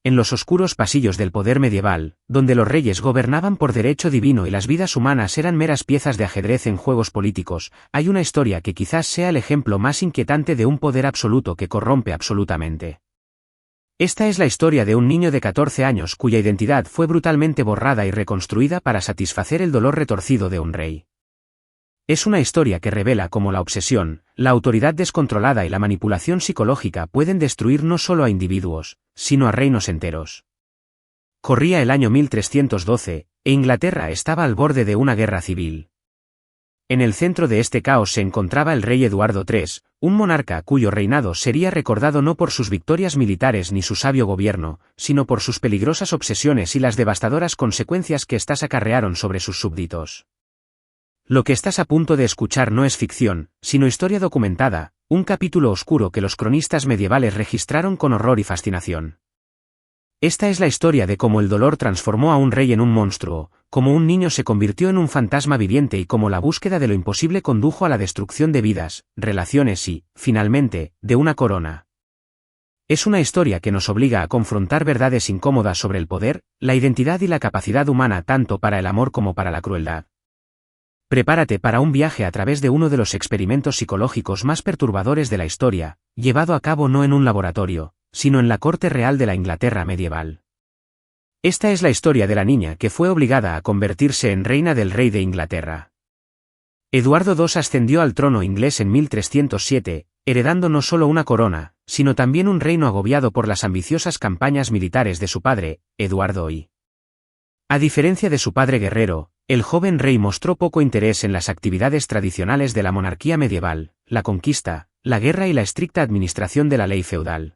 En los oscuros pasillos del poder medieval, donde los reyes gobernaban por derecho divino y las vidas humanas eran meras piezas de ajedrez en juegos políticos, hay una historia que quizás sea el ejemplo más inquietante de un poder absoluto que corrompe absolutamente. Esta es la historia de un niño de 14 años cuya identidad fue brutalmente borrada y reconstruida para satisfacer el dolor retorcido de un rey. Es una historia que revela cómo la obsesión, la autoridad descontrolada y la manipulación psicológica pueden destruir no solo a individuos, sino a reinos enteros. Corría el año 1312, e Inglaterra estaba al borde de una guerra civil. En el centro de este caos se encontraba el rey Eduardo III, un monarca cuyo reinado sería recordado no por sus victorias militares ni su sabio gobierno, sino por sus peligrosas obsesiones y las devastadoras consecuencias que éstas acarrearon sobre sus súbditos. Lo que estás a punto de escuchar no es ficción, sino historia documentada, un capítulo oscuro que los cronistas medievales registraron con horror y fascinación. Esta es la historia de cómo el dolor transformó a un rey en un monstruo, cómo un niño se convirtió en un fantasma viviente y cómo la búsqueda de lo imposible condujo a la destrucción de vidas, relaciones y, finalmente, de una corona. Es una historia que nos obliga a confrontar verdades incómodas sobre el poder, la identidad y la capacidad humana tanto para el amor como para la crueldad. Prepárate para un viaje a través de uno de los experimentos psicológicos más perturbadores de la historia, llevado a cabo no en un laboratorio, sino en la corte real de la Inglaterra medieval. Esta es la historia de la niña que fue obligada a convertirse en reina del rey de Inglaterra. Eduardo II ascendió al trono inglés en 1307, heredando no solo una corona, sino también un reino agobiado por las ambiciosas campañas militares de su padre, Eduardo I. A diferencia de su padre guerrero, el joven rey mostró poco interés en las actividades tradicionales de la monarquía medieval, la conquista, la guerra y la estricta administración de la ley feudal.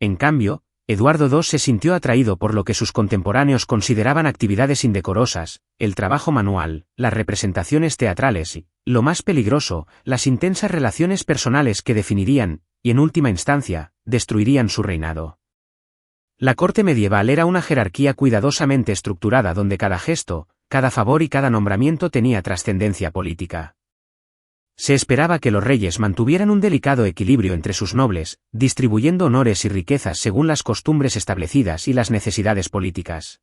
En cambio, Eduardo II se sintió atraído por lo que sus contemporáneos consideraban actividades indecorosas, el trabajo manual, las representaciones teatrales y, lo más peligroso, las intensas relaciones personales que definirían, y en última instancia, destruirían su reinado. La corte medieval era una jerarquía cuidadosamente estructurada donde cada gesto, cada favor y cada nombramiento tenía trascendencia política. Se esperaba que los reyes mantuvieran un delicado equilibrio entre sus nobles, distribuyendo honores y riquezas según las costumbres establecidas y las necesidades políticas.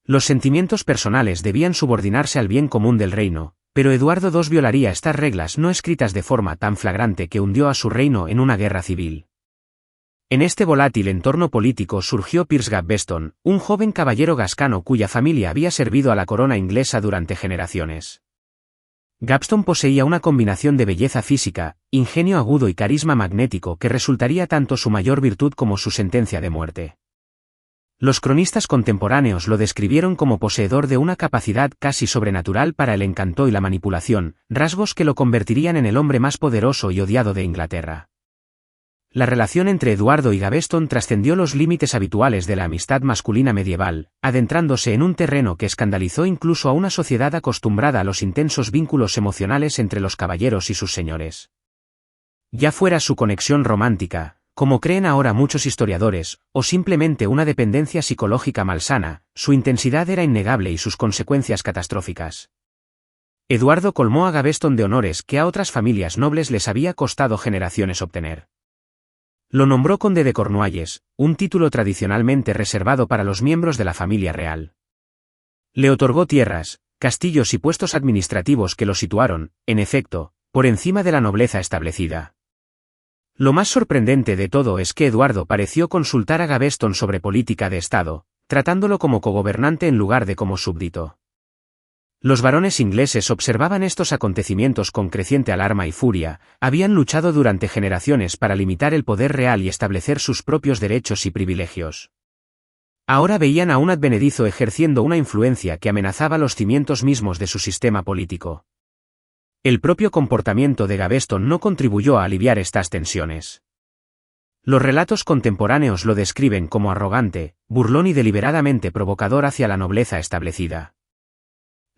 Los sentimientos personales debían subordinarse al bien común del reino, pero Eduardo II violaría estas reglas no escritas de forma tan flagrante que hundió a su reino en una guerra civil. En este volátil entorno político surgió Piers Gaveston, un joven caballero gascano cuya familia había servido a la corona inglesa durante generaciones. Gaveston poseía una combinación de belleza física, ingenio agudo y carisma magnético que resultaría tanto su mayor virtud como su sentencia de muerte. Los cronistas contemporáneos lo describieron como poseedor de una capacidad casi sobrenatural para el encanto y la manipulación, rasgos que lo convertirían en el hombre más poderoso y odiado de Inglaterra. La relación entre Eduardo y Gaveston trascendió los límites habituales de la amistad masculina medieval, adentrándose en un terreno que escandalizó incluso a una sociedad acostumbrada a los intensos vínculos emocionales entre los caballeros y sus señores. Ya fuera su conexión romántica, como creen ahora muchos historiadores, o simplemente una dependencia psicológica malsana, su intensidad era innegable y sus consecuencias catastróficas. Eduardo colmó a Gaveston de honores que a otras familias nobles les había costado generaciones obtener. Lo nombró conde de Cornualles, un título tradicionalmente reservado para los miembros de la familia real. Le otorgó tierras, castillos y puestos administrativos que lo situaron, en efecto, por encima de la nobleza establecida. Lo más sorprendente de todo es que Eduardo pareció consultar a Gaveston sobre política de Estado, tratándolo como cogobernante en lugar de como súbdito. Los varones ingleses observaban estos acontecimientos con creciente alarma y furia, habían luchado durante generaciones para limitar el poder real y establecer sus propios derechos y privilegios. Ahora veían a un advenedizo ejerciendo una influencia que amenazaba los cimientos mismos de su sistema político. El propio comportamiento de Gaveston no contribuyó a aliviar estas tensiones. Los relatos contemporáneos lo describen como arrogante, burlón y deliberadamente provocador hacia la nobleza establecida.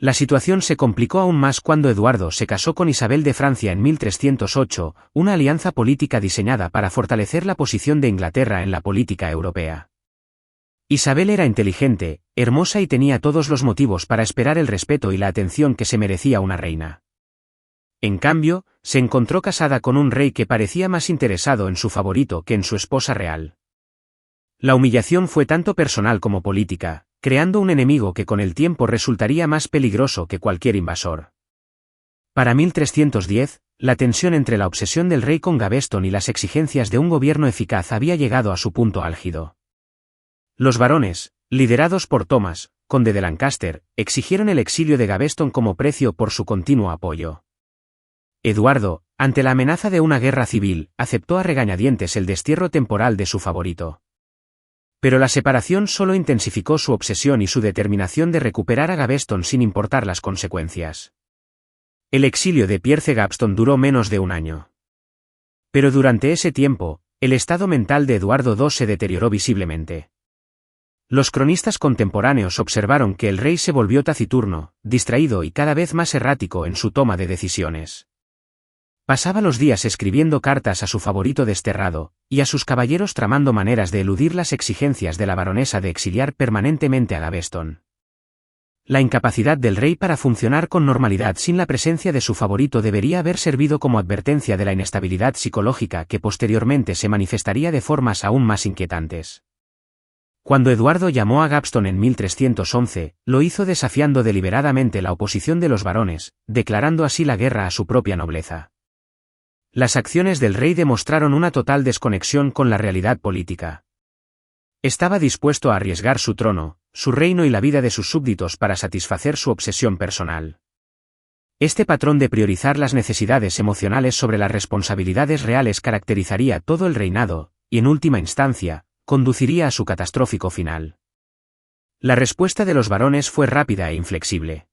La situación se complicó aún más cuando Eduardo se casó con Isabel de Francia en 1308, una alianza política diseñada para fortalecer la posición de Inglaterra en la política europea. Isabel era inteligente, hermosa y tenía todos los motivos para esperar el respeto y la atención que se merecía una reina. En cambio, se encontró casada con un rey que parecía más interesado en su favorito que en su esposa real. La humillación fue tanto personal como política, creando un enemigo que con el tiempo resultaría más peligroso que cualquier invasor. Para 1310, la tensión entre la obsesión del rey con Gaveston y las exigencias de un gobierno eficaz había llegado a su punto álgido. Los barones, liderados por Thomas, conde de Lancaster, exigieron el exilio de Gaveston como precio por su continuo apoyo. Eduardo, ante la amenaza de una guerra civil, aceptó a regañadientes el destierro temporal de su favorito. Pero la separación solo intensificó su obsesión y su determinación de recuperar a Gaveston sin importar las consecuencias. El exilio de Pierre Gaveston duró menos de un año. Pero durante ese tiempo, el estado mental de Eduardo II se deterioró visiblemente. Los cronistas contemporáneos observaron que el rey se volvió taciturno, distraído y cada vez más errático en su toma de decisiones. Pasaba los días escribiendo cartas a su favorito desterrado, y a sus caballeros tramando maneras de eludir las exigencias de la baronesa de exiliar permanentemente a Gaveston. La incapacidad del rey para funcionar con normalidad sin la presencia de su favorito debería haber servido como advertencia de la inestabilidad psicológica que posteriormente se manifestaría de formas aún más inquietantes. Cuando Eduardo llamó a Gaveston en 1311, lo hizo desafiando deliberadamente la oposición de los varones, declarando así la guerra a su propia nobleza. Las acciones del rey demostraron una total desconexión con la realidad política. Estaba dispuesto a arriesgar su trono, su reino y la vida de sus súbditos para satisfacer su obsesión personal. Este patrón de priorizar las necesidades emocionales sobre las responsabilidades reales caracterizaría todo el reinado, y en última instancia, conduciría a su catastrófico final. La respuesta de los varones fue rápida e inflexible.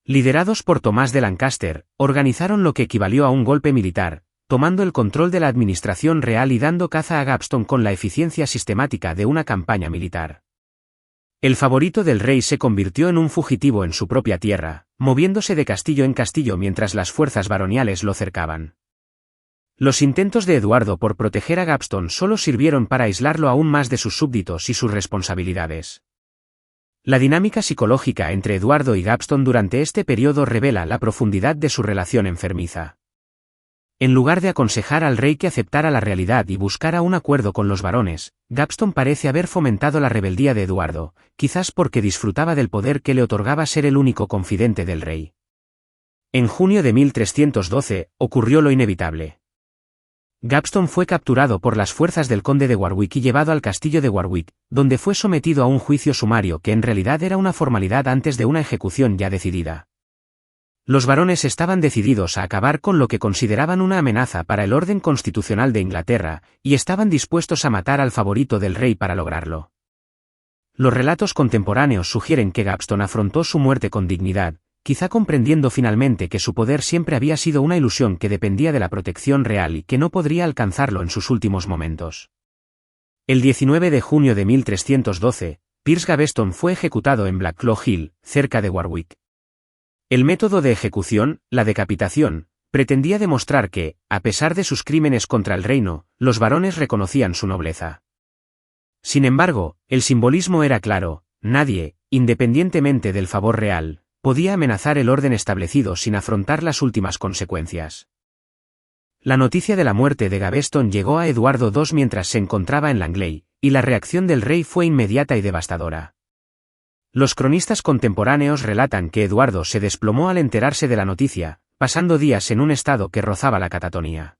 Liderados por Tomás de Lancaster, organizaron lo que equivalió a un golpe militar, tomando el control de la administración real y dando caza a Gaveston con la eficiencia sistemática de una campaña militar. El favorito del rey se convirtió en un fugitivo en su propia tierra, moviéndose de castillo en castillo mientras las fuerzas baroniales lo cercaban. Los intentos de Eduardo por proteger a Gaveston solo sirvieron para aislarlo aún más de sus súbditos y sus responsabilidades. La dinámica psicológica entre Eduardo y Gaveston durante este periodo revela la profundidad de su relación enfermiza. En lugar de aconsejar al rey que aceptara la realidad y buscara un acuerdo con los varones, Gaveston parece haber fomentado la rebeldía de Eduardo, quizás porque disfrutaba del poder que le otorgaba ser el único confidente del rey. En junio de 1312, ocurrió lo inevitable. Gaveston fue capturado por las fuerzas del conde de Warwick y llevado al castillo de Warwick, donde fue sometido a un juicio sumario que en realidad era una formalidad antes de una ejecución ya decidida. Los varones estaban decididos a acabar con lo que consideraban una amenaza para el orden constitucional de Inglaterra, y estaban dispuestos a matar al favorito del rey para lograrlo. Los relatos contemporáneos sugieren que Gaveston afrontó su muerte con dignidad, quizá comprendiendo finalmente que su poder siempre había sido una ilusión que dependía de la protección real y que no podría alcanzarlo en sus últimos momentos. El 19 de junio de 1312, Piers Gaveston fue ejecutado en Blackclaw Hill, cerca de Warwick. El método de ejecución, la decapitación, pretendía demostrar que, a pesar de sus crímenes contra el reino, los varones reconocían su nobleza. Sin embargo, el simbolismo era claro: nadie, independientemente del favor real, podía amenazar el orden establecido sin afrontar las últimas consecuencias. La noticia de la muerte de Gaveston llegó a Eduardo II mientras se encontraba en Langley, y la reacción del rey fue inmediata y devastadora. Los cronistas contemporáneos relatan que Eduardo se desplomó al enterarse de la noticia, pasando días en un estado que rozaba la catatonía.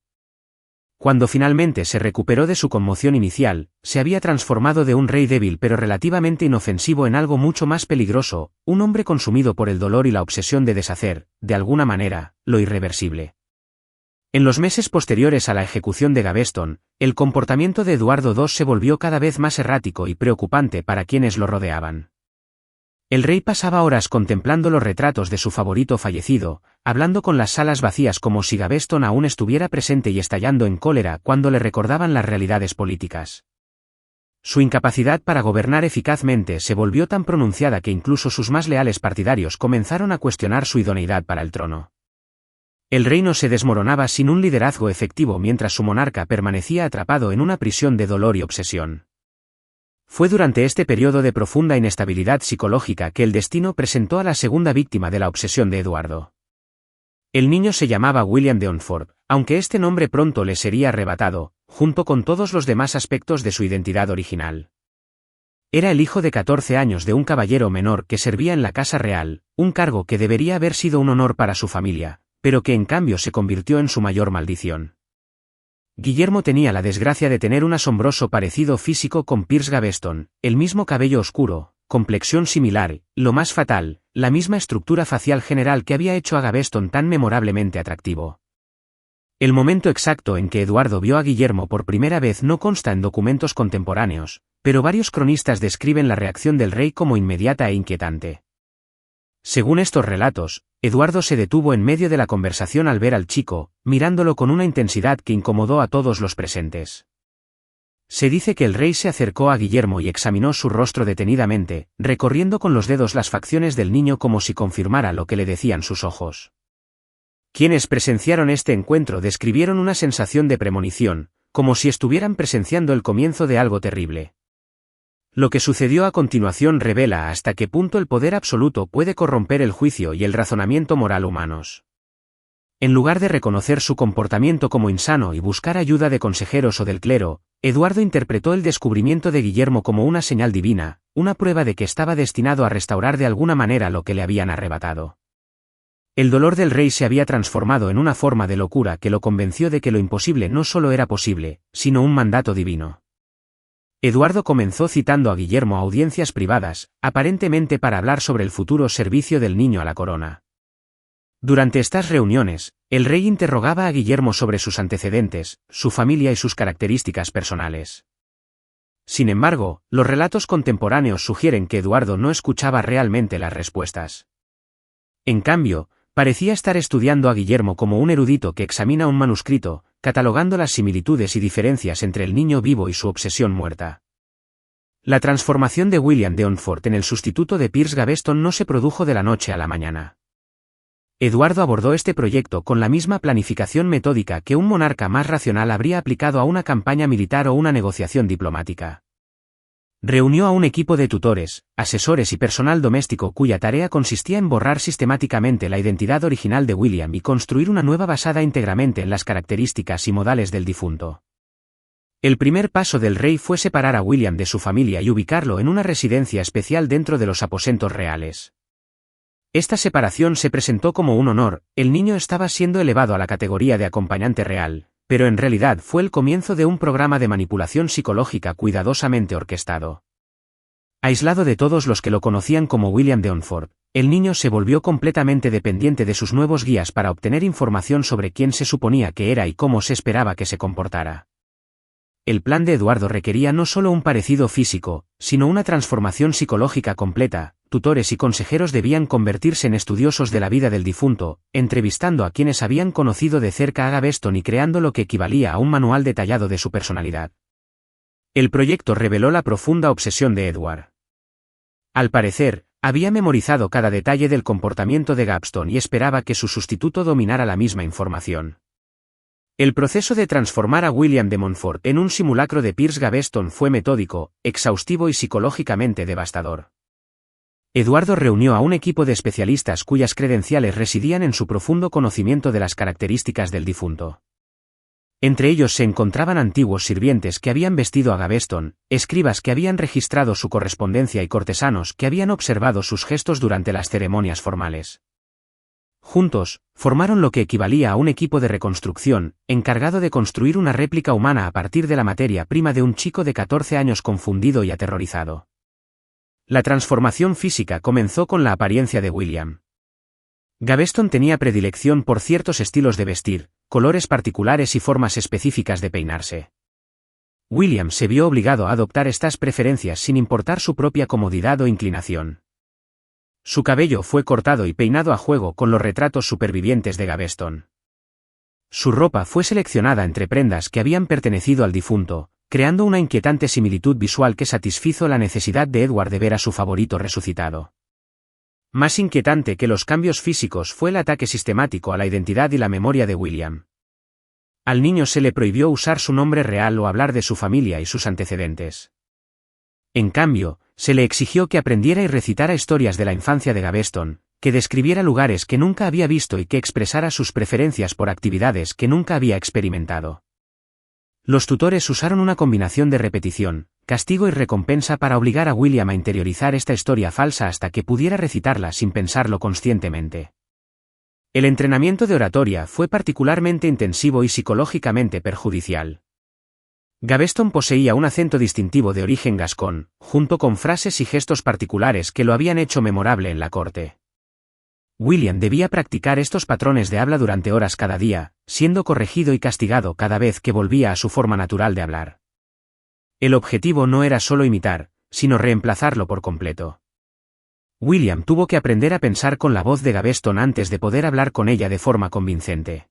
Cuando finalmente se recuperó de su conmoción inicial, se había transformado de un rey débil pero relativamente inofensivo en algo mucho más peligroso, un hombre consumido por el dolor y la obsesión de deshacer, de alguna manera, lo irreversible. En los meses posteriores a la ejecución de Gaveston, el comportamiento de Eduardo II se volvió cada vez más errático y preocupante para quienes lo rodeaban. El rey pasaba horas contemplando los retratos de su favorito fallecido, hablando con las salas vacías como si Gaveston aún estuviera presente y estallando en cólera cuando le recordaban las realidades políticas. Su incapacidad para gobernar eficazmente se volvió tan pronunciada que incluso sus más leales partidarios comenzaron a cuestionar su idoneidad para el trono. El reino se desmoronaba sin un liderazgo efectivo mientras su monarca permanecía atrapado en una prisión de dolor y obsesión. Fue durante este periodo de profunda inestabilidad psicológica que el destino presentó a la segunda víctima de la obsesión de Eduardo. El niño se llamaba William de Montfort, aunque este nombre pronto le sería arrebatado, junto con todos los demás aspectos de su identidad original. Era el hijo de 14 años de un caballero menor que servía en la Casa Real, un cargo que debería haber sido un honor para su familia, pero que en cambio se convirtió en su mayor maldición. Guillermo tenía la desgracia de tener un asombroso parecido físico con Piers Gaveston, el mismo cabello oscuro, complexión similar, lo más fatal, la misma estructura facial general que había hecho a Gaveston tan memorablemente atractivo. El momento exacto en que Eduardo vio a Guillermo por primera vez no consta en documentos contemporáneos, pero varios cronistas describen la reacción del rey como inmediata e inquietante. Según estos relatos, Eduardo se detuvo en medio de la conversación al ver al chico, mirándolo con una intensidad que incomodó a todos los presentes. Se dice que el rey se acercó a Guillermo y examinó su rostro detenidamente, recorriendo con los dedos las facciones del niño como si confirmara lo que le decían sus ojos. Quienes presenciaron este encuentro describieron una sensación de premonición, como si estuvieran presenciando el comienzo de algo terrible. Lo que sucedió a continuación revela hasta qué punto el poder absoluto puede corromper el juicio y el razonamiento moral humanos. En lugar de reconocer su comportamiento como insano y buscar ayuda de consejeros o del clero, Eduardo interpretó el descubrimiento de Guillermo como una señal divina, una prueba de que estaba destinado a restaurar de alguna manera lo que le habían arrebatado. El dolor del rey se había transformado en una forma de locura que lo convenció de que lo imposible no solo era posible, sino un mandato divino. Eduardo comenzó citando a Guillermo a audiencias privadas, aparentemente para hablar sobre el futuro servicio del niño a la corona. Durante estas reuniones, el rey interrogaba a Guillermo sobre sus antecedentes, su familia y sus características personales. Sin embargo, los relatos contemporáneos sugieren que Eduardo no escuchaba realmente las respuestas. En cambio, parecía estar estudiando a Guillermo como un erudito que examina un manuscrito, catalogando las similitudes y diferencias entre el niño vivo y su obsesión muerta. La transformación de William de Montfort en el sustituto de Piers Gaveston no se produjo de la noche a la mañana. Eduardo abordó este proyecto con la misma planificación metódica que un monarca más racional habría aplicado a una campaña militar o una negociación diplomática. Reunió a un equipo de tutores, asesores y personal doméstico cuya tarea consistía en borrar sistemáticamente la identidad original de William y construir una nueva basada íntegramente en las características y modales del difunto. El primer paso del rey fue separar a William de su familia y ubicarlo en una residencia especial dentro de los aposentos reales. Esta separación se presentó como un honor, el niño estaba siendo elevado a la categoría de acompañante real, pero en realidad fue el comienzo de un programa de manipulación psicológica cuidadosamente orquestado. Aislado de todos los que lo conocían como William de Montfort, el niño se volvió completamente dependiente de sus nuevos guías para obtener información sobre quién se suponía que era y cómo se esperaba que se comportara. El plan de Eduardo requería no solo un parecido físico, sino una transformación psicológica completa. Tutores y consejeros debían convertirse en estudiosos de la vida del difunto, entrevistando a quienes habían conocido de cerca a Gaveston y creando lo que equivalía a un manual detallado de su personalidad. El proyecto reveló la profunda obsesión de Edward. Al parecer, había memorizado cada detalle del comportamiento de Gaveston y esperaba que su sustituto dominara la misma información. El proceso de transformar a William de Montfort en un simulacro de Piers Gaveston fue metódico, exhaustivo y psicológicamente devastador. Eduardo reunió a un equipo de especialistas cuyas credenciales residían en su profundo conocimiento de las características del difunto. Entre ellos se encontraban antiguos sirvientes que habían vestido a Gaveston, escribas que habían registrado su correspondencia y cortesanos que habían observado sus gestos durante las ceremonias formales. Juntos, formaron lo que equivalía a un equipo de reconstrucción, encargado de construir una réplica humana a partir de la materia prima de un chico de 14 años confundido y aterrorizado. La transformación física comenzó con la apariencia de William. Gaveston tenía predilección por ciertos estilos de vestir, colores particulares y formas específicas de peinarse. William se vio obligado a adoptar estas preferencias sin importar su propia comodidad o inclinación. Su cabello fue cortado y peinado a juego con los retratos supervivientes de Gaveston. Su ropa fue seleccionada entre prendas que habían pertenecido al difunto, creando una inquietante similitud visual que satisfizo la necesidad de Edward de ver a su favorito resucitado. Más inquietante que los cambios físicos fue el ataque sistemático a la identidad y la memoria de William. Al niño se le prohibió usar su nombre real o hablar de su familia y sus antecedentes. En cambio, se le exigió que aprendiera y recitara historias de la infancia de Gaveston, que describiera lugares que nunca había visto y que expresara sus preferencias por actividades que nunca había experimentado. Los tutores usaron una combinación de repetición, castigo y recompensa para obligar a William a interiorizar esta historia falsa hasta que pudiera recitarla sin pensarlo conscientemente. El entrenamiento de oratoria fue particularmente intensivo y psicológicamente perjudicial. Gaveston poseía un acento distintivo de origen gascón, junto con frases y gestos particulares que lo habían hecho memorable en la corte. William debía practicar estos patrones de habla durante horas cada día, siendo corregido y castigado cada vez que volvía a su forma natural de hablar. El objetivo no era solo imitar, sino reemplazarlo por completo. William tuvo que aprender a pensar con la voz de Gaveston antes de poder hablar con ella de forma convincente.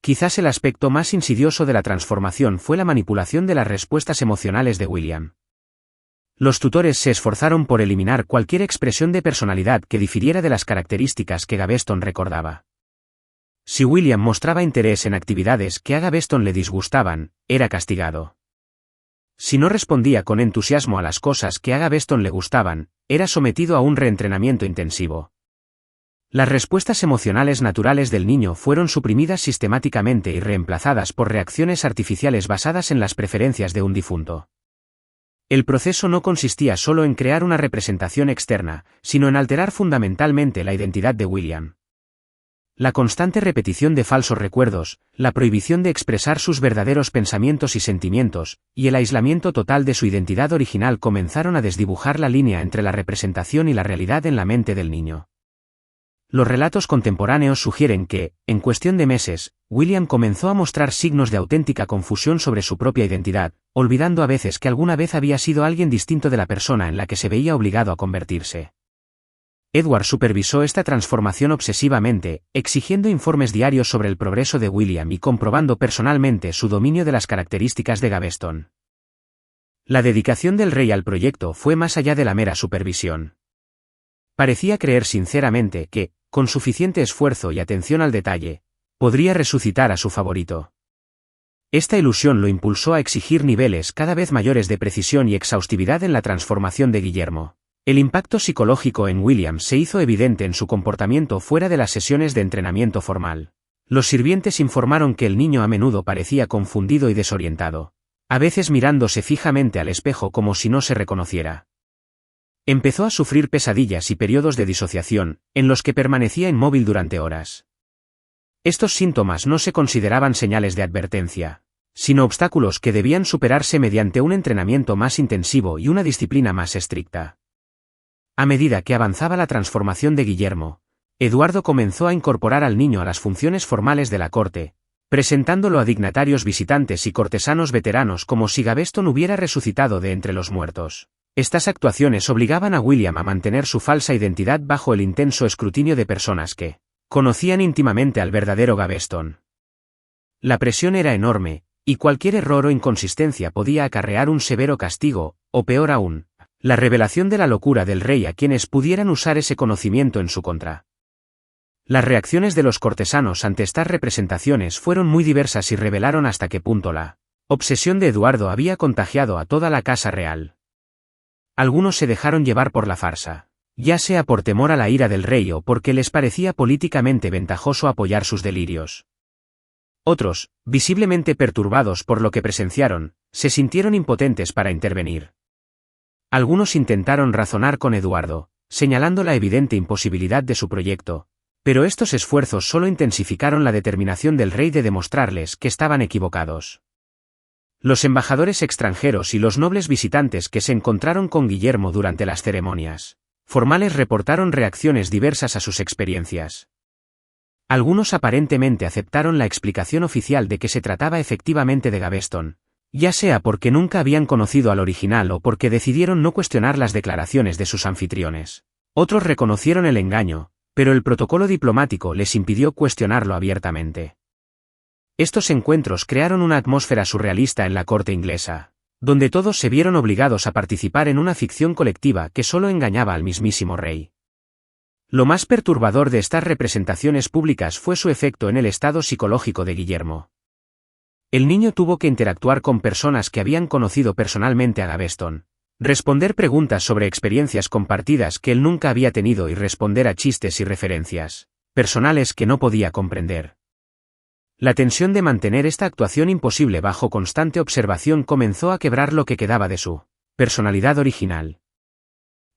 Quizás el aspecto más insidioso de la transformación fue la manipulación de las respuestas emocionales de William. Los tutores se esforzaron por eliminar cualquier expresión de personalidad que difiriera de las características que Gaveston recordaba. Si William mostraba interés en actividades que a Gaveston le disgustaban, era castigado. Si no respondía con entusiasmo a las cosas que a Gaveston le gustaban, era sometido a un reentrenamiento intensivo. Las respuestas emocionales naturales del niño fueron suprimidas sistemáticamente y reemplazadas por reacciones artificiales basadas en las preferencias de un difunto. El proceso no consistía solo en crear una representación externa, sino en alterar fundamentalmente la identidad de William. La constante repetición de falsos recuerdos, la prohibición de expresar sus verdaderos pensamientos y sentimientos, y el aislamiento total de su identidad original comenzaron a desdibujar la línea entre la representación y la realidad en la mente del niño. Los relatos contemporáneos sugieren que, en cuestión de meses, William comenzó a mostrar signos de auténtica confusión sobre su propia identidad, olvidando a veces que alguna vez había sido alguien distinto de la persona en la que se veía obligado a convertirse. Edward supervisó esta transformación obsesivamente, exigiendo informes diarios sobre el progreso de William y comprobando personalmente su dominio de las características de Gaveston. La dedicación del rey al proyecto fue más allá de la mera supervisión. Parecía creer sinceramente que, con suficiente esfuerzo y atención al detalle, podría resucitar a su favorito. Esta ilusión lo impulsó a exigir niveles cada vez mayores de precisión y exhaustividad en la transformación de Guillermo. El impacto psicológico en William se hizo evidente en su comportamiento fuera de las sesiones de entrenamiento formal. Los sirvientes informaron que el niño a menudo parecía confundido y desorientado, a veces mirándose fijamente al espejo como si no se reconociera. Empezó a sufrir pesadillas y periodos de disociación, en los que permanecía inmóvil durante horas. Estos síntomas no se consideraban señales de advertencia, sino obstáculos que debían superarse mediante un entrenamiento más intensivo y una disciplina más estricta. A medida que avanzaba la transformación de Guillermo, Eduardo comenzó a incorporar al niño a las funciones formales de la corte, presentándolo a dignatarios visitantes y cortesanos veteranos como si Gaveston hubiera resucitado de entre los muertos. Estas actuaciones obligaban a William a mantener su falsa identidad bajo el intenso escrutinio de personas que conocían íntimamente al verdadero Gaveston. La presión era enorme, y cualquier error o inconsistencia podía acarrear un severo castigo, o peor aún, la revelación de la locura del rey a quienes pudieran usar ese conocimiento en su contra. Las reacciones de los cortesanos ante estas representaciones fueron muy diversas y revelaron hasta qué punto la obsesión de Eduardo había contagiado a toda la casa real. Algunos se dejaron llevar por la farsa, ya sea por temor a la ira del rey o porque les parecía políticamente ventajoso apoyar sus delirios. Otros, visiblemente perturbados por lo que presenciaron, se sintieron impotentes para intervenir. Algunos intentaron razonar con Eduardo, señalando la evidente imposibilidad de su proyecto, pero estos esfuerzos solo intensificaron la determinación del rey de demostrarles que estaban equivocados. Los embajadores extranjeros y los nobles visitantes que se encontraron con Guillermo durante las ceremonias formales reportaron reacciones diversas a sus experiencias. Algunos aparentemente aceptaron la explicación oficial de que se trataba efectivamente de Gaveston, ya sea porque nunca habían conocido al original o porque decidieron no cuestionar las declaraciones de sus anfitriones. Otros reconocieron el engaño, pero el protocolo diplomático les impidió cuestionarlo abiertamente. Estos encuentros crearon una atmósfera surrealista en la corte inglesa, donde todos se vieron obligados a participar en una ficción colectiva que solo engañaba al mismísimo rey. Lo más perturbador de estas representaciones públicas fue su efecto en el estado psicológico de Guillermo. El niño tuvo que interactuar con personas que habían conocido personalmente a Gaveston, responder preguntas sobre experiencias compartidas que él nunca había tenido y responder a chistes y referencias personales que no podía comprender. La tensión de mantener esta actuación imposible bajo constante observación comenzó a quebrar lo que quedaba de su personalidad original.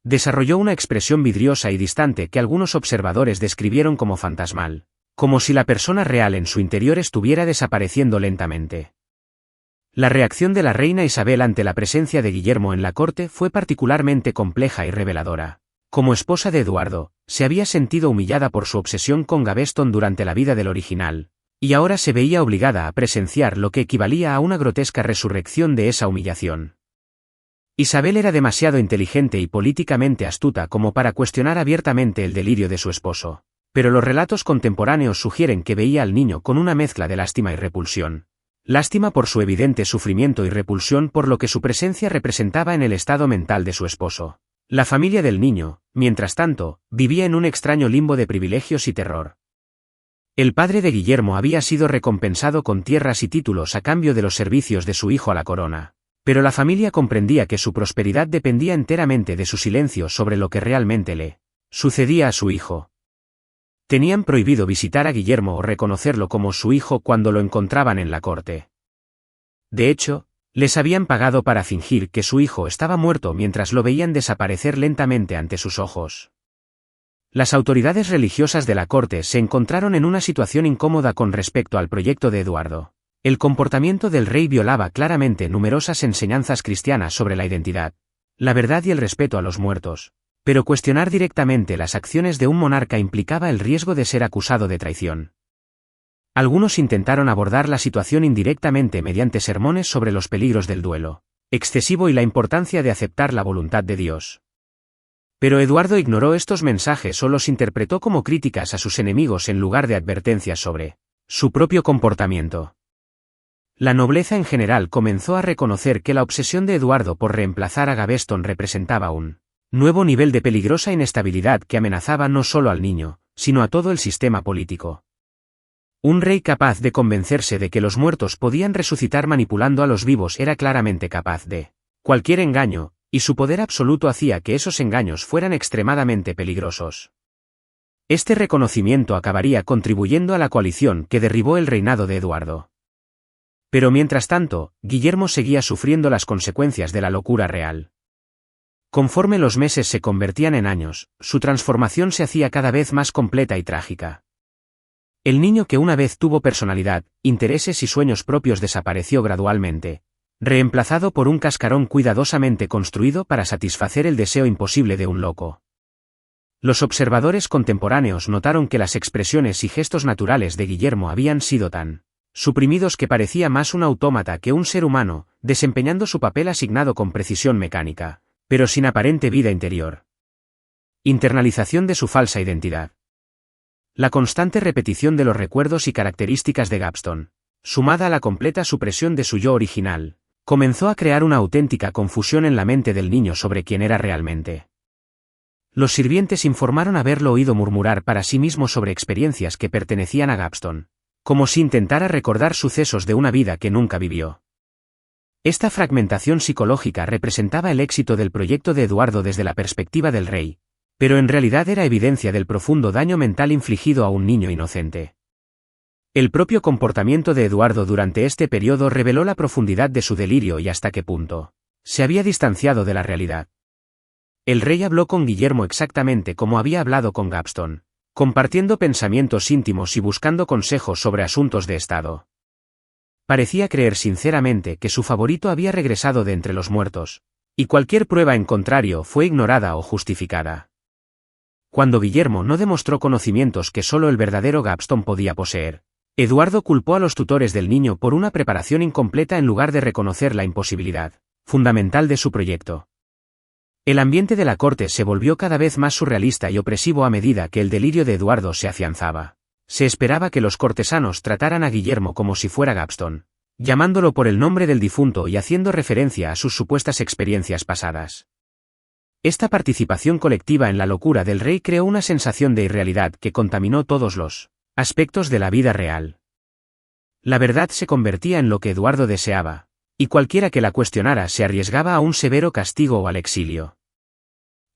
Desarrolló una expresión vidriosa y distante que algunos observadores describieron como fantasmal, como si la persona real en su interior estuviera desapareciendo lentamente. La reacción de la reina Isabel ante la presencia de Guillermo en la corte fue particularmente compleja y reveladora. Como esposa de Eduardo, se había sentido humillada por su obsesión con Gaveston durante la vida del original, y ahora se veía obligada a presenciar lo que equivalía a una grotesca resurrección de esa humillación. Isabel era demasiado inteligente y políticamente astuta como para cuestionar abiertamente el delirio de su esposo, pero los relatos contemporáneos sugieren que veía al niño con una mezcla de lástima y repulsión. Lástima por su evidente sufrimiento y repulsión por lo que su presencia representaba en el estado mental de su esposo. La familia del niño, mientras tanto, vivía en un extraño limbo de privilegios y terror. El padre de Guillermo había sido recompensado con tierras y títulos a cambio de los servicios de su hijo a la corona, pero la familia comprendía que su prosperidad dependía enteramente de su silencio sobre lo que realmente le sucedía a su hijo. Tenían prohibido visitar a Guillermo o reconocerlo como su hijo cuando lo encontraban en la corte. De hecho, les habían pagado para fingir que su hijo estaba muerto mientras lo veían desaparecer lentamente ante sus ojos. Las autoridades religiosas de la corte se encontraron en una situación incómoda con respecto al proyecto de Eduardo. El comportamiento del rey violaba claramente numerosas enseñanzas cristianas sobre la identidad, la verdad y el respeto a los muertos, pero cuestionar directamente las acciones de un monarca implicaba el riesgo de ser acusado de traición. Algunos intentaron abordar la situación indirectamente mediante sermones sobre los peligros del duelo excesivo y la importancia de aceptar la voluntad de Dios. Pero Eduardo ignoró estos mensajes o los interpretó como críticas a sus enemigos en lugar de advertencias sobre su propio comportamiento. La nobleza en general comenzó a reconocer que la obsesión de Eduardo por reemplazar a Gaveston representaba un nuevo nivel de peligrosa inestabilidad que amenazaba no solo al niño, sino a todo el sistema político. Un rey capaz de convencerse de que los muertos podían resucitar manipulando a los vivos era claramente capaz de cualquier engaño, y su poder absoluto hacía que esos engaños fueran extremadamente peligrosos. Este reconocimiento acabaría contribuyendo a la coalición que derribó el reinado de Eduardo. Pero mientras tanto, Guillermo seguía sufriendo las consecuencias de la locura real. Conforme los meses se convertían en años, su transformación se hacía cada vez más completa y trágica. El niño que una vez tuvo personalidad, intereses y sueños propios desapareció gradualmente, reemplazado por un cascarón cuidadosamente construido para satisfacer el deseo imposible de un loco. Los observadores contemporáneos notaron que las expresiones y gestos naturales de Guillermo habían sido tan suprimidos que parecía más un autómata que un ser humano, desempeñando su papel asignado con precisión mecánica, pero sin aparente vida interior. Internalización de su falsa identidad. La constante repetición de los recuerdos y características de Gaveston, sumada a la completa supresión de su yo original, comenzó a crear una auténtica confusión en la mente del niño sobre quién era realmente. Los sirvientes informaron haberlo oído murmurar para sí mismo sobre experiencias que pertenecían a Gaveston, como si intentara recordar sucesos de una vida que nunca vivió. Esta fragmentación psicológica representaba el éxito del proyecto de Eduardo desde la perspectiva del rey, pero en realidad era evidencia del profundo daño mental infligido a un niño inocente. El propio comportamiento de Eduardo durante este periodo reveló la profundidad de su delirio y hasta qué punto se había distanciado de la realidad. El rey habló con Guillermo exactamente como había hablado con Gaveston, compartiendo pensamientos íntimos y buscando consejos sobre asuntos de Estado. Parecía creer sinceramente que su favorito había regresado de entre los muertos, y cualquier prueba en contrario fue ignorada o justificada. Cuando Guillermo no demostró conocimientos que solo el verdadero Gaveston podía poseer, Eduardo culpó a los tutores del niño por una preparación incompleta en lugar de reconocer la imposibilidad fundamental de su proyecto. El ambiente de la corte se volvió cada vez más surrealista y opresivo a medida que el delirio de Eduardo se afianzaba. Se esperaba que los cortesanos trataran a Guillermo como si fuera Gaveston, llamándolo por el nombre del difunto y haciendo referencia a sus supuestas experiencias pasadas. Esta participación colectiva en la locura del rey creó una sensación de irrealidad que contaminó todos los aspectos de la vida real. La verdad se convertía en lo que Eduardo deseaba, y cualquiera que la cuestionara se arriesgaba a un severo castigo o al exilio.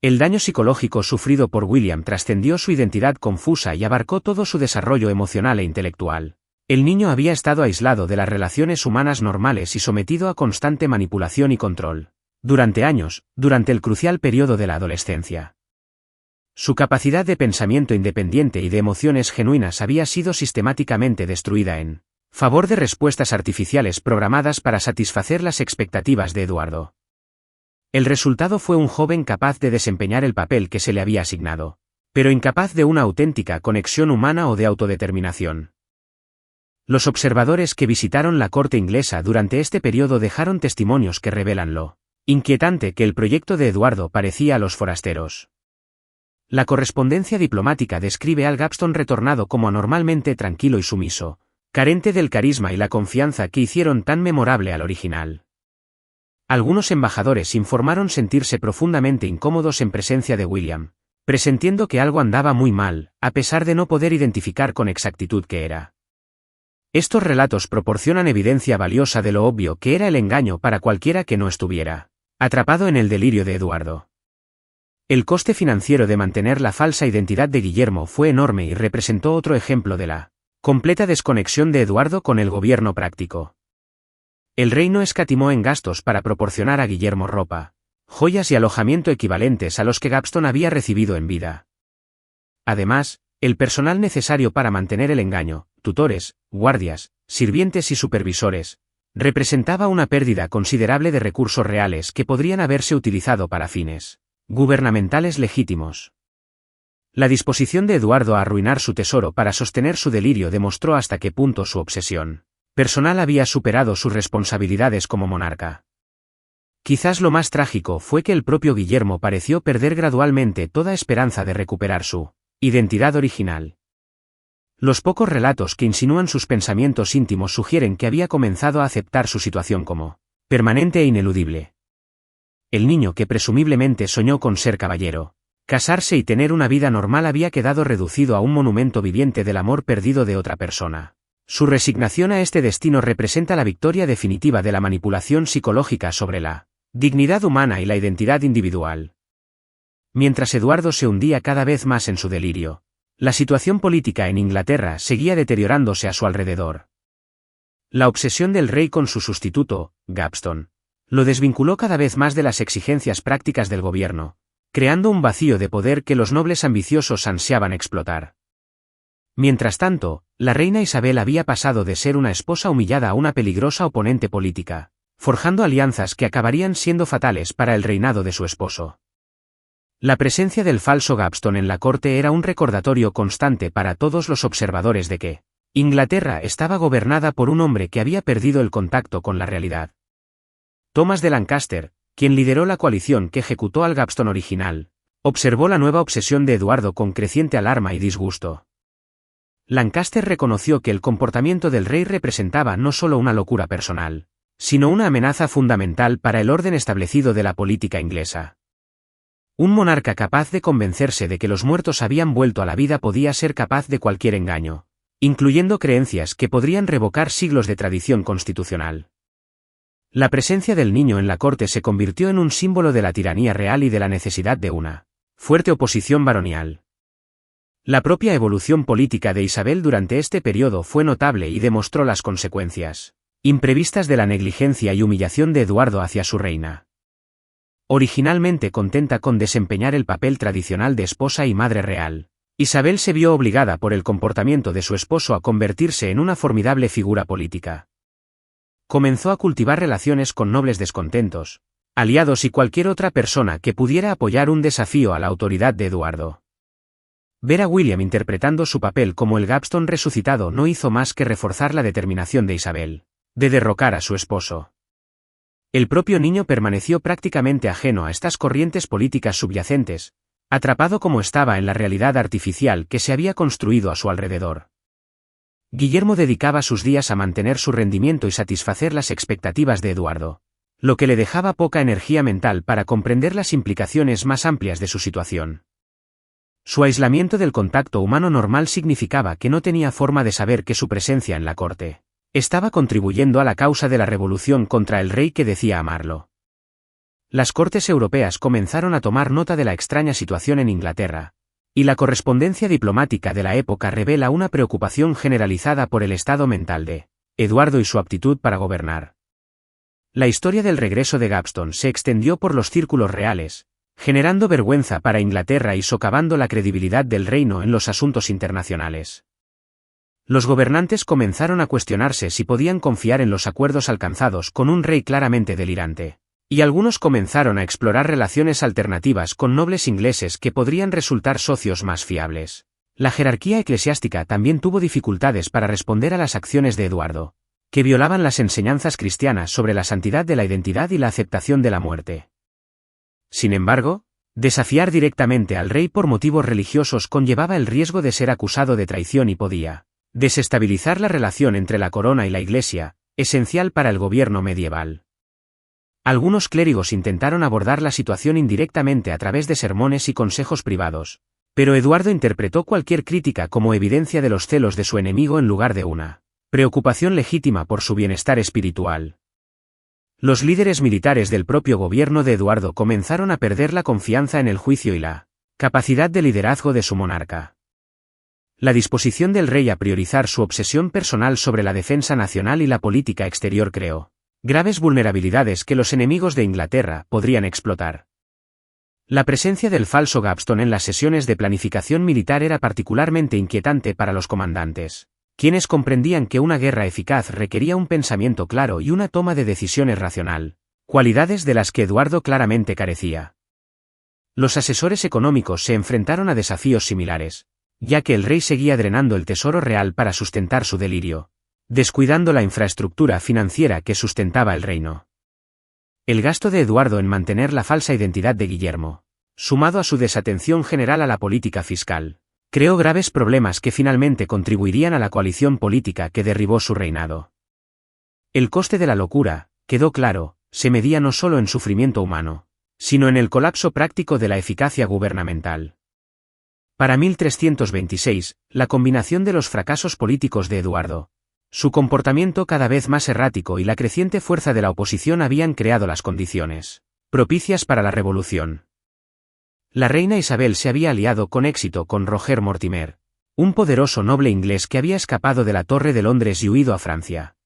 El daño psicológico sufrido por William trascendió su identidad confusa y abarcó todo su desarrollo emocional e intelectual. El niño había estado aislado de las relaciones humanas normales y sometido a constante manipulación y control. Durante años, durante el crucial periodo de la adolescencia. Su capacidad de pensamiento independiente y de emociones genuinas había sido sistemáticamente destruida en favor de respuestas artificiales programadas para satisfacer las expectativas de Eduardo. El resultado fue un joven capaz de desempeñar el papel que se le había asignado, pero incapaz de una auténtica conexión humana o de autodeterminación. Los observadores que visitaron la corte inglesa durante este periodo dejaron testimonios que revelan lo inquietante que el proyecto de Eduardo parecía a los forasteros. La correspondencia diplomática describe al Gaveston retornado como anormalmente tranquilo y sumiso, carente del carisma y la confianza que hicieron tan memorable al original. Algunos embajadores informaron sentirse profundamente incómodos en presencia de William, presintiendo que algo andaba muy mal, a pesar de no poder identificar con exactitud qué era. Estos relatos proporcionan evidencia valiosa de lo obvio que era el engaño para cualquiera que no estuviera atrapado en el delirio de Eduardo. El coste financiero de mantener la falsa identidad de Guillermo fue enorme y representó otro ejemplo de la completa desconexión de Eduardo con el gobierno práctico. El rey no escatimó en gastos para proporcionar a Guillermo ropa, joyas y alojamiento equivalentes a los que Gaveston había recibido en vida. Además, el personal necesario para mantener el engaño, tutores, guardias, sirvientes y supervisores, representaba una pérdida considerable de recursos reales que podrían haberse utilizado para fines gubernamentales legítimos. La disposición de Eduardo a arruinar su tesoro para sostener su delirio demostró hasta qué punto su obsesión personal había superado sus responsabilidades como monarca. Quizás lo más trágico fue que el propio Guillermo pareció perder gradualmente toda esperanza de recuperar su identidad original. Los pocos relatos que insinúan sus pensamientos íntimos sugieren que había comenzado a aceptar su situación como permanente e ineludible. El niño que presumiblemente soñó con ser caballero, casarse y tener una vida normal había quedado reducido a un monumento viviente del amor perdido de otra persona. Su resignación a este destino representa la victoria definitiva de la manipulación psicológica sobre la dignidad humana y la identidad individual. Mientras Eduardo se hundía cada vez más en su delirio, la situación política en Inglaterra seguía deteriorándose a su alrededor. La obsesión del rey con su sustituto, Gaveston, lo desvinculó cada vez más de las exigencias prácticas del gobierno, creando un vacío de poder que los nobles ambiciosos ansiaban explotar. Mientras tanto, la reina Isabel había pasado de ser una esposa humillada a una peligrosa oponente política, forjando alianzas que acabarían siendo fatales para el reinado de su esposo. La presencia del falso Gaveston en la corte era un recordatorio constante para todos los observadores de que Inglaterra estaba gobernada por un hombre que había perdido el contacto con la realidad. Thomas de Lancaster, quien lideró la coalición que ejecutó al Gaveston original, observó la nueva obsesión de Eduardo con creciente alarma y disgusto. Lancaster reconoció que el comportamiento del rey representaba no solo una locura personal, sino una amenaza fundamental para el orden establecido de la política inglesa. Un monarca capaz de convencerse de que los muertos habían vuelto a la vida podía ser capaz de cualquier engaño, incluyendo creencias que podrían revocar siglos de tradición constitucional. La presencia del niño en la corte se convirtió en un símbolo de la tiranía real y de la necesidad de una fuerte oposición baronial. La propia evolución política de Isabel durante este periodo fue notable y demostró las consecuencias imprevistas de la negligencia y humillación de Eduardo hacia su reina. Originalmente contenta con desempeñar el papel tradicional de esposa y madre real, Isabel se vio obligada por el comportamiento de su esposo a convertirse en una formidable figura política. Comenzó a cultivar relaciones con nobles descontentos, aliados y cualquier otra persona que pudiera apoyar un desafío a la autoridad de Eduardo. Ver a William interpretando su papel como el Gaveston resucitado no hizo más que reforzar la determinación de Isabel de derrocar a su esposo. El propio niño permaneció prácticamente ajeno a estas corrientes políticas subyacentes, atrapado como estaba en la realidad artificial que se había construido a su alrededor. Guillermo dedicaba sus días a mantener su rendimiento y satisfacer las expectativas de Eduardo, lo que le dejaba poca energía mental para comprender las implicaciones más amplias de su situación. Su aislamiento del contacto humano normal significaba que no tenía forma de saber que su presencia en la corte estaba contribuyendo a la causa de la revolución contra el rey que decía amarlo. Las cortes europeas comenzaron a tomar nota de la extraña situación en Inglaterra, y la correspondencia diplomática de la época revela una preocupación generalizada por el estado mental de Eduardo y su aptitud para gobernar. La historia del regreso de Gaveston se extendió por los círculos reales, generando vergüenza para Inglaterra y socavando la credibilidad del reino en los asuntos internacionales. Los gobernantes comenzaron a cuestionarse si podían confiar en los acuerdos alcanzados con un rey claramente delirante, y algunos comenzaron a explorar relaciones alternativas con nobles ingleses que podrían resultar socios más fiables. La jerarquía eclesiástica también tuvo dificultades para responder a las acciones de Eduardo, que violaban las enseñanzas cristianas sobre la santidad de la identidad y la aceptación de la muerte. Sin embargo, desafiar directamente al rey por motivos religiosos conllevaba el riesgo de ser acusado de traición y podía desestabilizar la relación entre la corona y la Iglesia, esencial para el gobierno medieval. Algunos clérigos intentaron abordar la situación indirectamente a través de sermones y consejos privados, pero Eduardo interpretó cualquier crítica como evidencia de los celos de su enemigo en lugar de una preocupación legítima por su bienestar espiritual. Los líderes militares del propio gobierno de Eduardo comenzaron a perder la confianza en el juicio y la capacidad de liderazgo de su monarca. La disposición del rey a priorizar su obsesión personal sobre la defensa nacional y la política exterior creó graves vulnerabilidades que los enemigos de Inglaterra podrían explotar. La presencia del falso Gaveston en las sesiones de planificación militar era particularmente inquietante para los comandantes, quienes comprendían que una guerra eficaz requería un pensamiento claro y una toma de decisiones racional, cualidades de las que Eduardo claramente carecía. Los asesores económicos se enfrentaron a desafíos similares, ya que el rey seguía drenando el tesoro real para sustentar su delirio, descuidando la infraestructura financiera que sustentaba el reino. El gasto de Eduardo en mantener la falsa identidad de Guillermo, sumado a su desatención general a la política fiscal, creó graves problemas que finalmente contribuirían a la coalición política que derribó su reinado. El coste de la locura, quedó claro, se medía no solo en sufrimiento humano, sino en el colapso práctico de la eficacia gubernamental. Para 1326, la combinación de los fracasos políticos de Eduardo, su comportamiento cada vez más errático y la creciente fuerza de la oposición habían creado las condiciones propicias para la revolución. La reina Isabel se había aliado con éxito con Roger Mortimer, un poderoso noble inglés que había escapado de la Torre de Londres y huido a Francia.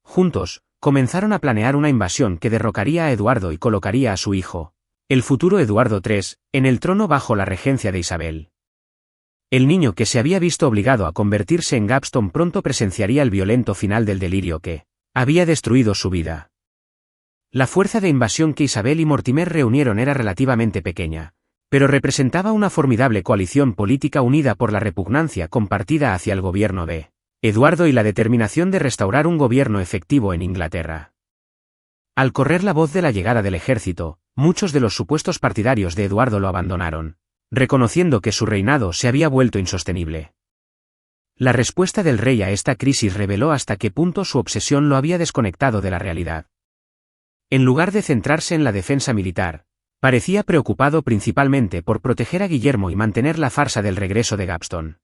Juntos, comenzaron a planear una invasión que derrocaría a Eduardo y colocaría a su hijo, el futuro Eduardo III, en el trono bajo la regencia de Isabel. El niño que se había visto obligado a convertirse en Gaveston pronto presenciaría el violento final del delirio que había destruido su vida. La fuerza de invasión que Isabel y Mortimer reunieron era relativamente pequeña, pero representaba una formidable coalición política unida por la repugnancia compartida hacia el gobierno de Eduardo y la determinación de restaurar un gobierno efectivo en Inglaterra. Al correr la voz de la llegada del ejército, muchos de los supuestos partidarios de Eduardo lo abandonaron, reconociendo que su reinado se había vuelto insostenible. La respuesta del rey a esta crisis reveló hasta qué punto su obsesión lo había desconectado de la realidad. En lugar de centrarse en la defensa militar, parecía preocupado principalmente por proteger a Guillermo y mantener la farsa del regreso de Gaveston.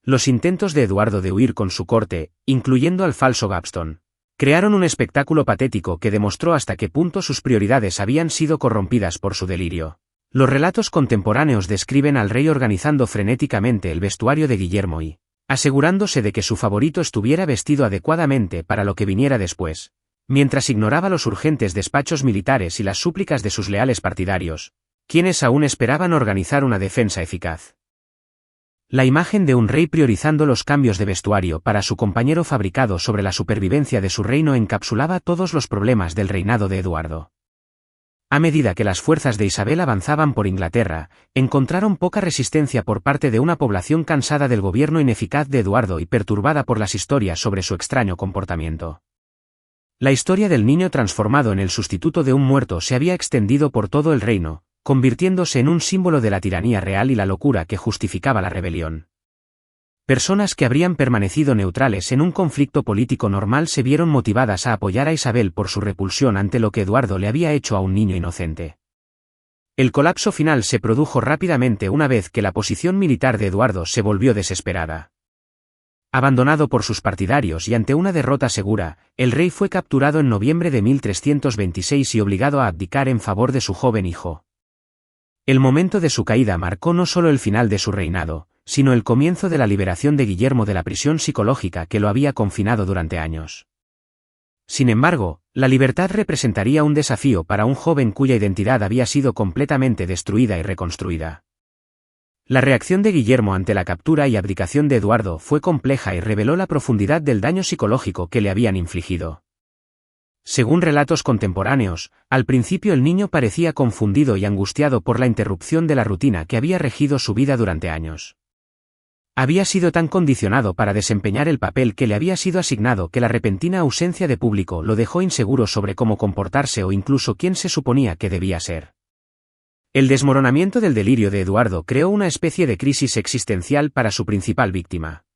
Los intentos de Eduardo de huir con su corte, incluyendo al falso Gaveston, crearon un espectáculo patético que demostró hasta qué punto sus prioridades habían sido corrompidas por su delirio. Los relatos contemporáneos describen al rey organizando frenéticamente el vestuario de Guillermo y asegurándose de que su favorito estuviera vestido adecuadamente para lo que viniera después, mientras ignoraba los urgentes despachos militares y las súplicas de sus leales partidarios, quienes aún esperaban organizar una defensa eficaz. La imagen de un rey priorizando los cambios de vestuario para su compañero fabricado sobre la supervivencia de su reino encapsulaba todos los problemas del reinado de Eduardo. A medida que las fuerzas de Isabel avanzaban por Inglaterra, encontraron poca resistencia por parte de una población cansada del gobierno ineficaz de Eduardo y perturbada por las historias sobre su extraño comportamiento. La historia del niño transformado en el sustituto de un muerto se había extendido por todo el reino, convirtiéndose en un símbolo de la tiranía real y la locura que justificaba la rebelión. Personas que habrían permanecido neutrales en un conflicto político normal se vieron motivadas a apoyar a Isabel por su repulsión ante lo que Eduardo le había hecho a un niño inocente. El colapso final se produjo rápidamente una vez que la posición militar de Eduardo se volvió desesperada. Abandonado por sus partidarios y ante una derrota segura, el rey fue capturado en noviembre de 1326 y obligado a abdicar en favor de su joven hijo. El momento de su caída marcó no solo el final de su reinado, sino el comienzo de la liberación de Guillermo de la prisión psicológica que lo había confinado durante años. Sin embargo, la libertad representaría un desafío para un joven cuya identidad había sido completamente destruida y reconstruida. La reacción de Guillermo ante la captura y abdicación de Eduardo fue compleja y reveló la profundidad del daño psicológico que le habían infligido. Según relatos contemporáneos, al principio el niño parecía confundido y angustiado por la interrupción de la rutina que había regido su vida durante años. Había sido tan condicionado para desempeñar el papel que le había sido asignado que la repentina ausencia de público lo dejó inseguro sobre cómo comportarse o incluso quién se suponía que debía ser. El desmoronamiento del delirio de Eduardo creó una especie de crisis existencial para su principal víctima.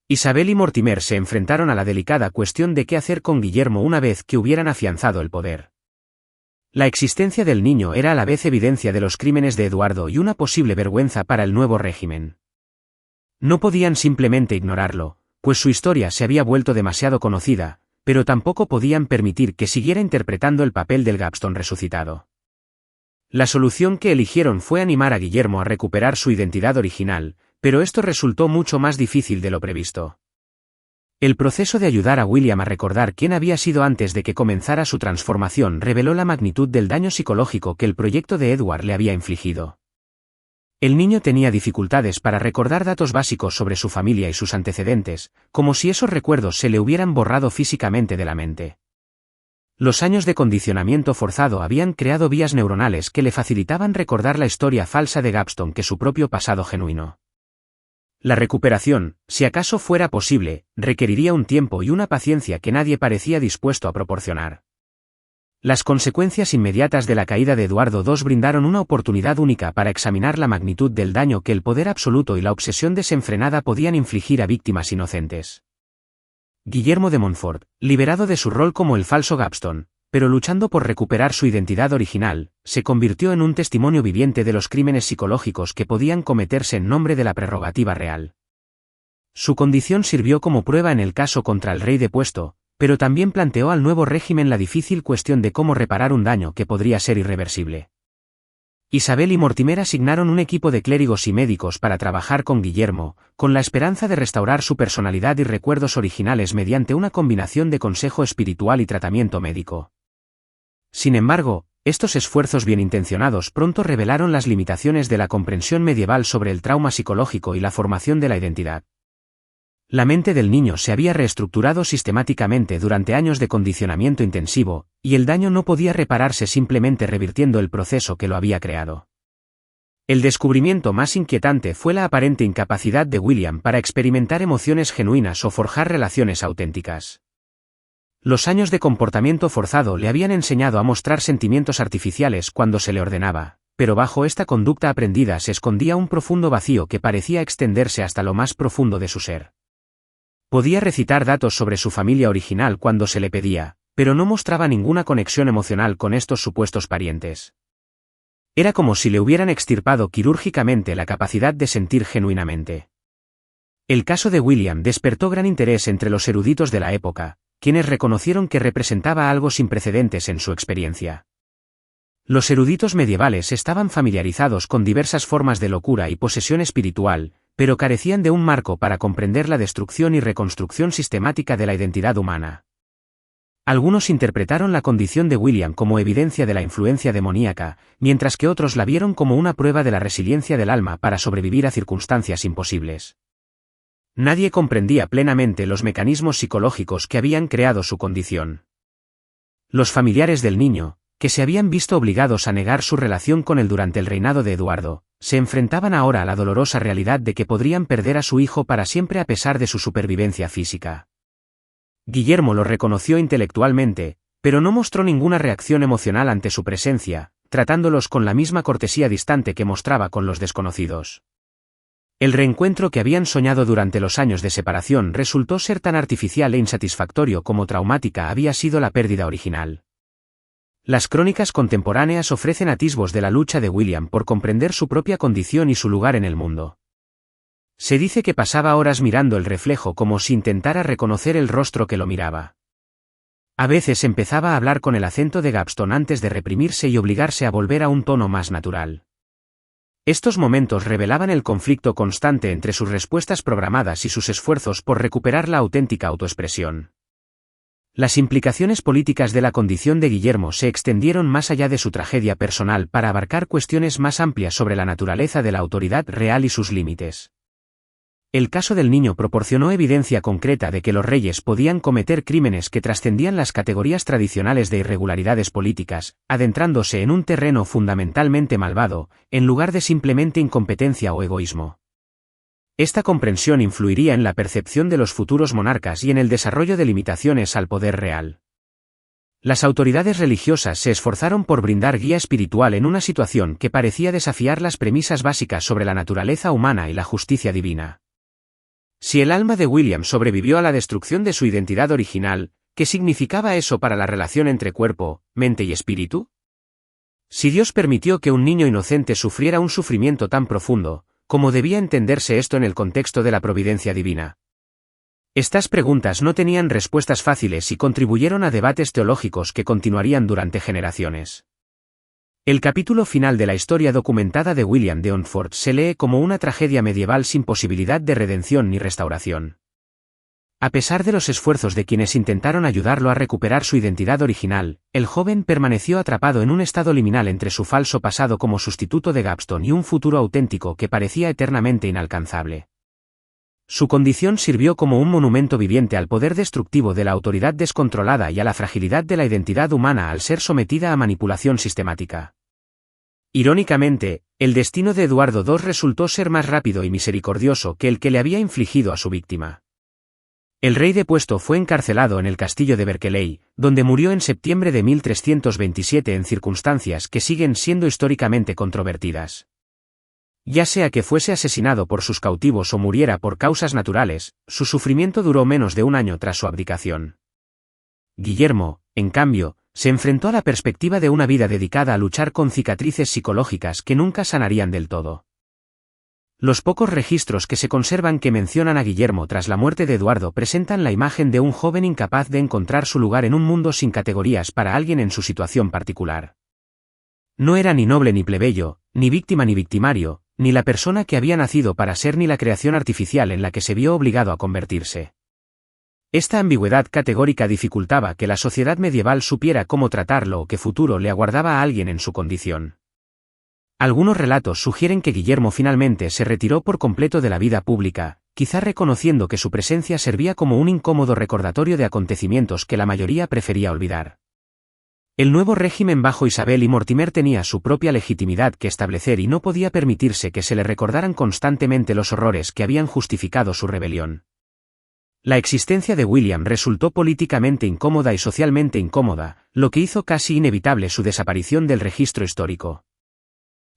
Isabel y Mortimer se enfrentaron a la delicada cuestión de qué hacer con Guillermo una vez que hubieran afianzado el poder. La existencia del niño era a la vez evidencia de los crímenes de Eduardo y una posible vergüenza para el nuevo régimen. No podían simplemente ignorarlo, pues su historia se había vuelto demasiado conocida, pero tampoco podían permitir que siguiera interpretando el papel del Gavston resucitado. La solución que eligieron fue animar a Guillermo a recuperar su identidad original, pero esto resultó mucho más difícil de lo previsto. El proceso de ayudar a William a recordar quién había sido antes de que comenzara su transformación reveló la magnitud del daño psicológico que el proyecto de Edward le había infligido. El niño tenía dificultades para recordar datos básicos sobre su familia y sus antecedentes, como si esos recuerdos se le hubieran borrado físicamente de la mente. Los años de condicionamiento forzado habían creado vías neuronales que le facilitaban recordar la historia falsa de Gavston que su propio pasado genuino. La recuperación, si acaso fuera posible, requeriría un tiempo y una paciencia que nadie parecía dispuesto a proporcionar. Las consecuencias inmediatas de la caída de Eduardo II brindaron una oportunidad única para examinar la magnitud del daño que el poder absoluto y la obsesión desenfrenada podían infligir a víctimas inocentes. Guillermo de Montfort, liberado de su rol como el falso Gavston, pero luchando por recuperar su identidad original, se convirtió en un testimonio viviente de los crímenes psicológicos que podían cometerse en nombre de la prerrogativa real. Su condición sirvió como prueba en el caso contra el rey depuesto, pero también planteó al nuevo régimen la difícil cuestión de cómo reparar un daño que podría ser irreversible. Isabel y Mortimer asignaron un equipo de clérigos y médicos para trabajar con Guillermo, con la esperanza de restaurar su personalidad y recuerdos originales mediante una combinación de consejo espiritual y tratamiento médico. Sin embargo, estos esfuerzos bien intencionados pronto revelaron las limitaciones de la comprensión medieval sobre el trauma psicológico y la formación de la identidad. La mente del niño se había reestructurado sistemáticamente durante años de condicionamiento intensivo, y el daño no podía repararse simplemente revirtiendo el proceso que lo había creado. El descubrimiento más inquietante fue la aparente incapacidad de William para experimentar emociones genuinas o forjar relaciones auténticas. Los años de comportamiento forzado le habían enseñado a mostrar sentimientos artificiales cuando se le ordenaba, pero bajo esta conducta aprendida se escondía un profundo vacío que parecía extenderse hasta lo más profundo de su ser. Podía recitar datos sobre su familia original cuando se le pedía, pero no mostraba ninguna conexión emocional con estos supuestos parientes. Era como si le hubieran extirpado quirúrgicamente la capacidad de sentir genuinamente. El caso de William despertó gran interés entre los eruditos de la época, quienes reconocieron que representaba algo sin precedentes en su experiencia. Los eruditos medievales estaban familiarizados con diversas formas de locura y posesión espiritual, pero carecían de un marco para comprender la destrucción y reconstrucción sistemática de la identidad humana. Algunos interpretaron la condición de William como evidencia de la influencia demoníaca, mientras que otros la vieron como una prueba de la resiliencia del alma para sobrevivir a circunstancias imposibles. Nadie comprendía plenamente los mecanismos psicológicos que habían creado su condición. Los familiares del niño, que se habían visto obligados a negar su relación con él durante el reinado de Eduardo, se enfrentaban ahora a la dolorosa realidad de que podrían perder a su hijo para siempre a pesar de su supervivencia física. Guillermo lo reconoció intelectualmente, pero no mostró ninguna reacción emocional ante su presencia, tratándolos con la misma cortesía distante que mostraba con los desconocidos. El reencuentro que habían soñado durante los años de separación resultó ser tan artificial e insatisfactorio como traumática había sido la pérdida original. Las crónicas contemporáneas ofrecen atisbos de la lucha de William por comprender su propia condición y su lugar en el mundo. Se dice que pasaba horas mirando el reflejo como si intentara reconocer el rostro que lo miraba. A veces empezaba a hablar con el acento de Gavston antes de reprimirse y obligarse a volver a un tono más natural. Estos momentos revelaban el conflicto constante entre sus respuestas programadas y sus esfuerzos por recuperar la auténtica autoexpresión. Las implicaciones políticas de la condición de Guillermo se extendieron más allá de su tragedia personal para abarcar cuestiones más amplias sobre la naturaleza de la autoridad real y sus límites. El caso del niño proporcionó evidencia concreta de que los reyes podían cometer crímenes que trascendían las categorías tradicionales de irregularidades políticas, adentrándose en un terreno fundamentalmente malvado, en lugar de simplemente incompetencia o egoísmo. Esta comprensión influiría en la percepción de los futuros monarcas y en el desarrollo de limitaciones al poder real. Las autoridades religiosas se esforzaron por brindar guía espiritual en una situación que parecía desafiar las premisas básicas sobre la naturaleza humana y la justicia divina. Si el alma de William sobrevivió a la destrucción de su identidad original, ¿qué significaba eso para la relación entre cuerpo, mente y espíritu? Si Dios permitió que un niño inocente sufriera un sufrimiento tan profundo, ¿cómo debía entenderse esto en el contexto de la providencia divina? Estas preguntas no tenían respuestas fáciles y contribuyeron a debates teológicos que continuarían durante generaciones. El capítulo final de la historia documentada de William de Montfort se lee como una tragedia medieval sin posibilidad de redención ni restauración. A pesar de los esfuerzos de quienes intentaron ayudarlo a recuperar su identidad original, el joven permaneció atrapado en un estado liminal entre su falso pasado como sustituto de Gaveston y un futuro auténtico que parecía eternamente inalcanzable. Su condición sirvió como un monumento viviente al poder destructivo de la autoridad descontrolada y a la fragilidad de la identidad humana al ser sometida a manipulación sistemática. Irónicamente, el destino de Eduardo II resultó ser más rápido y misericordioso que el que le había infligido a su víctima. El rey depuesto fue encarcelado en el castillo de Berkeley, donde murió en septiembre de 1327 en circunstancias que siguen siendo históricamente controvertidas. Ya sea que fuese asesinado por sus cautivos o muriera por causas naturales, su sufrimiento duró menos de un año tras su abdicación. Guillermo, en cambio, se enfrentó a la perspectiva de una vida dedicada a luchar con cicatrices psicológicas que nunca sanarían del todo. Los pocos registros que se conservan que mencionan a Guillermo tras la muerte de Eduardo presentan la imagen de un joven incapaz de encontrar su lugar en un mundo sin categorías para alguien en su situación particular. No era ni noble ni plebeyo, ni víctima ni victimario, ni la persona que había nacido para ser ni la creación artificial en la que se vio obligado a convertirse. Esta ambigüedad categórica dificultaba que la sociedad medieval supiera cómo tratarlo o qué futuro le aguardaba a alguien en su condición. Algunos relatos sugieren que Guillermo finalmente se retiró por completo de la vida pública, quizá reconociendo que su presencia servía como un incómodo recordatorio de acontecimientos que la mayoría prefería olvidar. El nuevo régimen bajo Isabel y Mortimer tenía su propia legitimidad que establecer y no podía permitirse que se le recordaran constantemente los horrores que habían justificado su rebelión. La existencia de William resultó políticamente incómoda y socialmente incómoda, lo que hizo casi inevitable su desaparición del registro histórico.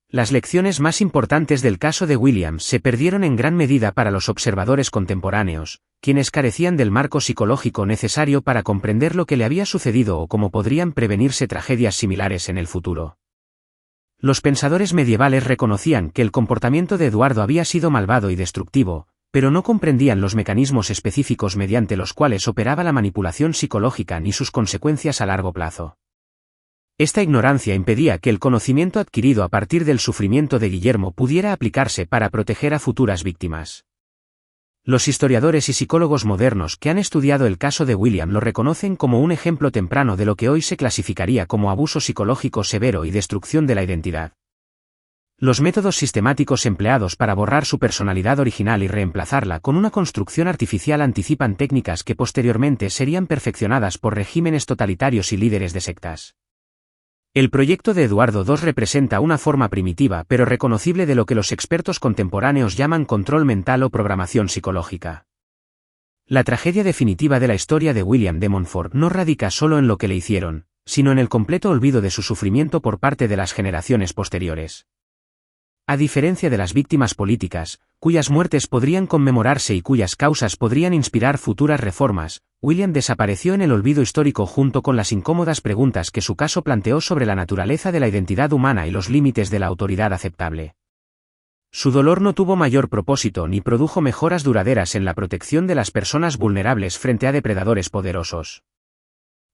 Las lecciones más importantes del caso de William se perdieron en gran medida para los observadores contemporáneos, quienes carecían del marco psicológico necesario para comprender lo que le había sucedido o cómo podrían prevenirse tragedias similares en el futuro. Los pensadores medievales reconocían que el comportamiento de Eduardo había sido malvado y destructivo, pero no comprendían los mecanismos específicos mediante los cuales operaba la manipulación psicológica ni sus consecuencias a largo plazo. Esta ignorancia impedía que el conocimiento adquirido a partir del sufrimiento de Guillermo pudiera aplicarse para proteger a futuras víctimas. Los historiadores y psicólogos modernos que han estudiado el caso de William lo reconocen como un ejemplo temprano de lo que hoy se clasificaría como abuso psicológico severo y destrucción de la identidad. Los métodos sistemáticos empleados para borrar su personalidad original y reemplazarla con una construcción artificial anticipan técnicas que posteriormente serían perfeccionadas por regímenes totalitarios y líderes de sectas. El proyecto de Eduardo II representa una forma primitiva pero reconocible de lo que los expertos contemporáneos llaman control mental o programación psicológica. La tragedia definitiva de la historia de William de Montfort no radica solo en lo que le hicieron, sino en el completo olvido de su sufrimiento por parte de las generaciones posteriores. A diferencia de las víctimas políticas, cuyas muertes podrían conmemorarse y cuyas causas podrían inspirar futuras reformas, William desapareció en el olvido histórico junto con las incómodas preguntas que su caso planteó sobre la naturaleza de la identidad humana y los límites de la autoridad aceptable. Su dolor no tuvo mayor propósito ni produjo mejoras duraderas en la protección de las personas vulnerables frente a depredadores poderosos.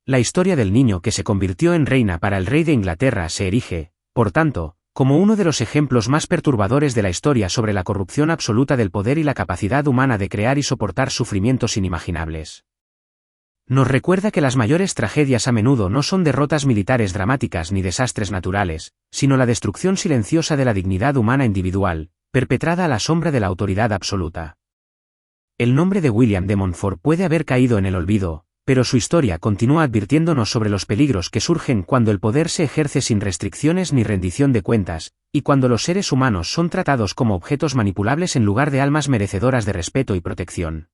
La historia del niño que se convirtió en reina para el rey de Inglaterra se erige, por tanto, como uno de los ejemplos más perturbadores de la historia sobre la corrupción absoluta del poder y la capacidad humana de crear y soportar sufrimientos inimaginables. Nos recuerda que las mayores tragedias a menudo no son derrotas militares dramáticas ni desastres naturales, sino la destrucción silenciosa de la dignidad humana individual, perpetrada a la sombra de la autoridad absoluta. El nombre de William de Montfort puede haber caído en el olvido, pero su historia continúa advirtiéndonos sobre los peligros que surgen cuando el poder se ejerce sin restricciones ni rendición de cuentas, y cuando los seres humanos son tratados como objetos manipulables en lugar de almas merecedoras de respeto y protección.